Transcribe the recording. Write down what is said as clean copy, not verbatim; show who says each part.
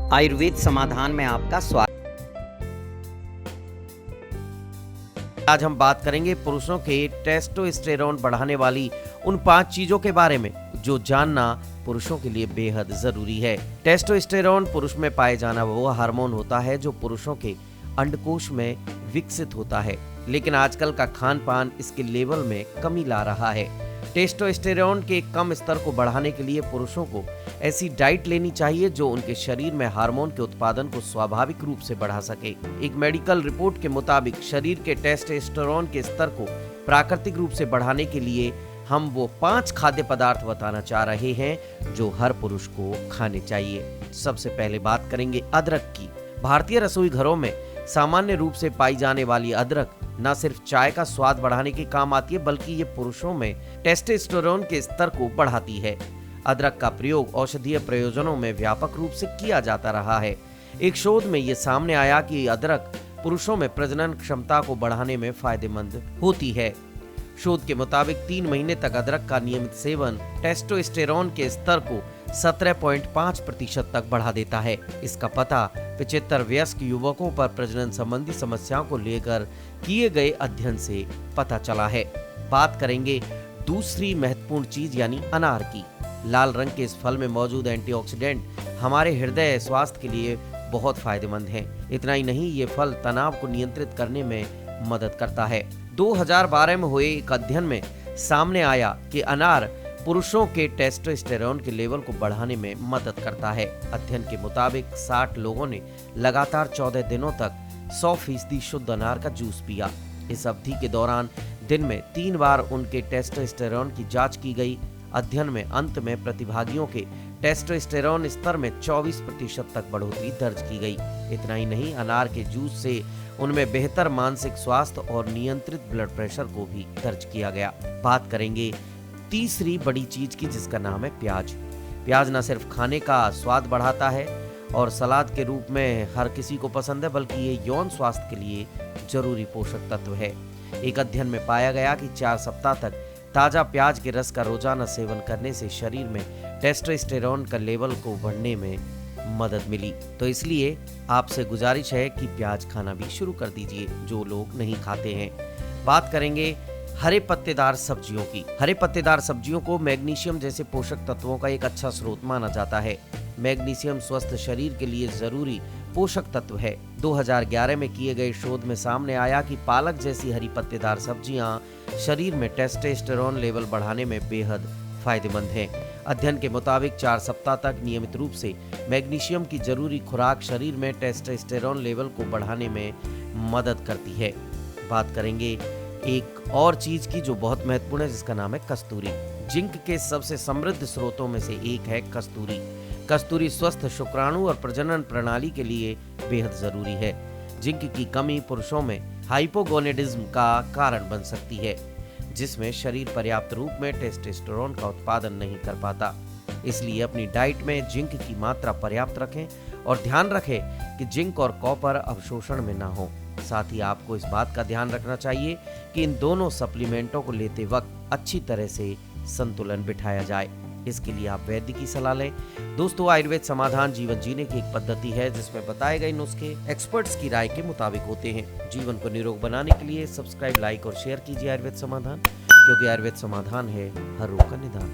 Speaker 1: आयुर्वेद समाधान में आपका स्वागत। आज हम बात करेंगे पुरुषों के टेस्टोस्टेरोन बढ़ाने वाली उन 5 चीजों के बारे में जो जानना पुरुषों के लिए बेहद जरूरी है। टेस्टोस्टेरोन पुरुष में पाए जाना वो हार्मोन होता है जो पुरुषों के अंडकोश में विकसित होता है, लेकिन आजकल का खान पान इसके लेवल में कमी ला रहा है। टेस्टोस्टेरोन के कम स्तर को बढ़ाने के लिए पुरुषों को ऐसी डाइट लेनी चाहिए जो उनके शरीर में हार्मोन के उत्पादन को स्वाभाविक रूप से बढ़ा सके। एक मेडिकल रिपोर्ट के मुताबिक शरीर के टेस्टोस्टेरोन के स्तर को प्राकृतिक रूप से बढ़ाने के लिए हम वो 5 खाद्य पदार्थ बताना चाह रहे हैं जो हर पुरुष को खाने चाहिए। सबसे पहले बात करेंगे अदरक की। भारतीय रसोई घरों में सामान्य रूप से पाई जाने वाली अदरक न सिर्फ चाय का स्वाद बढ़ाने के काम आती है, बल्कि ये पुरुषों में टेस्टोस्टेरोन के स्तर को बढ़ाती है। अदरक का प्रयोग औषधीय प्रयोजनों में व्यापक रूप से किया जाता रहा है। एक शोध में ये सामने आया कि अदरक पुरुषों में प्रजनन क्षमता को बढ़ाने में फायदेमंद होती है। शोध के मुताबिक 3 महीने तक अदरक का नियमित सेवन टेस्टोस्टेरोन के स्तर को 17.5% तक बढ़ा देता है। इसका पता 75 वयस्क युवकों पर प्रजनन संबंधी समस्याओं को लेकर किए गए अध्ययन से पता चला है। बात करेंगे दूसरी महत्वपूर्ण चीज यानी अनार की। लाल रंग के इस फल में मौजूद एंटीऑक्सीडेंट हमारे हृदय स्वास्थ्य के लिए बहुत फायदेमंद है। इतना ही नहीं, ये फल तनाव को नियंत्रित करने में मदद करता है। 2012 में हुए एक अध्ययन में सामने आया कि अनार पुरुषों के टेस्टोस्टेरोन के लेवल को बढ़ाने में मदद करता है। अध्ययन के मुताबिक 60 लोगों ने लगातार 14 दिनों तक 100% शुद्ध अनार का जूस पिया। इस अवधि के दौरान दिन में 3 बार उनके टेस्टोस्टेरोन की जांच की गई। अध्ययन में अंत में प्रतिभागियों के टेस्टोस्टेरोन स्तर में 24% तक बढ़ोतरी दर्ज की गई। इतना ही नहीं, अनार के जूस से उनमें बेहतर मानसिक स्वास्थ्य और नियंत्रित ब्लड प्रेशर को भी दर्ज किया गया। बात करेंगे तीसरी बड़ी चीज की, जिसका नाम है प्याज। प्याज न सिर्फ खाने का स्वाद बढ़ाता है और सलाद के रूप में हर किसी को पसंद है, बल्कि ये यौन स्वास्थ्य के लिए जरूरी पोषक तत्व है। एक अध्ययन में पाया गया कि 4 सप्ताह तक ताजा प्याज के रस का रोजाना सेवन करने से शरीर में टेस्टोस्टेरोन का लेवल को बढ़ने में मदद मिली। तो इसलिए आपसे गुजारिश है कि प्याज खाना भी शुरू कर दीजिए जो लोग नहीं खाते हैं। बात करेंगे हरे पत्तेदार सब्जियों की। हरे पत्तेदार सब्जियों को मैग्नीशियम जैसे पोषक तत्वों का एक अच्छा स्रोत माना जाता है। मैग्नीशियम स्वस्थ शरीर के लिए जरूरी पोषक तत्व है। 2011 में किए गए शोध में सामने आया कि पालक जैसी हरी पत्तेदार सब्जियां शरीर में टेस्टोस्टेरोन लेवल बढ़ाने में बेहद फायदेमंद हैं। अध्ययन के मुताबिक 4 सप्ताह तक नियमित रूप से मैग्नीशियम की जरूरी खुराक शरीर में टेस्टोस्टेरोन लेवल को बढ़ाने में मदद करती है। बात करेंगे एक और चीज की जो बहुत महत्वपूर्ण है, जिसका नाम है कस्तूरी। जिंक के सबसे समृद्ध स्रोतों में से एक है कस्तूरी। कस्तूरी स्वस्थ शुक्राणु और प्रजनन प्रणाली के लिए बेहद जरूरी है। जिंक की कमी पुरुषों में हाइपोगोनेडिज्म का कारण बन सकती है, जिसमें शरीर पर्याप्त रूप में टेस्टोस्टेरोन का उत्पादन नहीं कर पाता। इसलिए अपनी डाइट में जिंक की मात्रा पर्याप्त रखें और ध्यान रखें कि जिंक और कॉपर अवशोषण में ना हो। साथ ही आपको इस बात का ध्यान रखना चाहिए कि इन दोनों सप्लीमेंटों को लेते वक्त अच्छी तरह से संतुलन बिठाया जाए। इसके लिए आप वैद्य की सलाह लें। दोस्तों, आयुर्वेद समाधान जीवन जीने की एक पद्धति है जिसमें बताए गए नुस्खे एक्सपर्ट्स की राय के मुताबिक होते हैं। जीवन को निरोग बनाने के लिए सब्सक्राइब, लाइक और शेयर कीजिए आयुर्वेद समाधान, क्योंकि आयुर्वेद समाधान है हर रोग का निदान।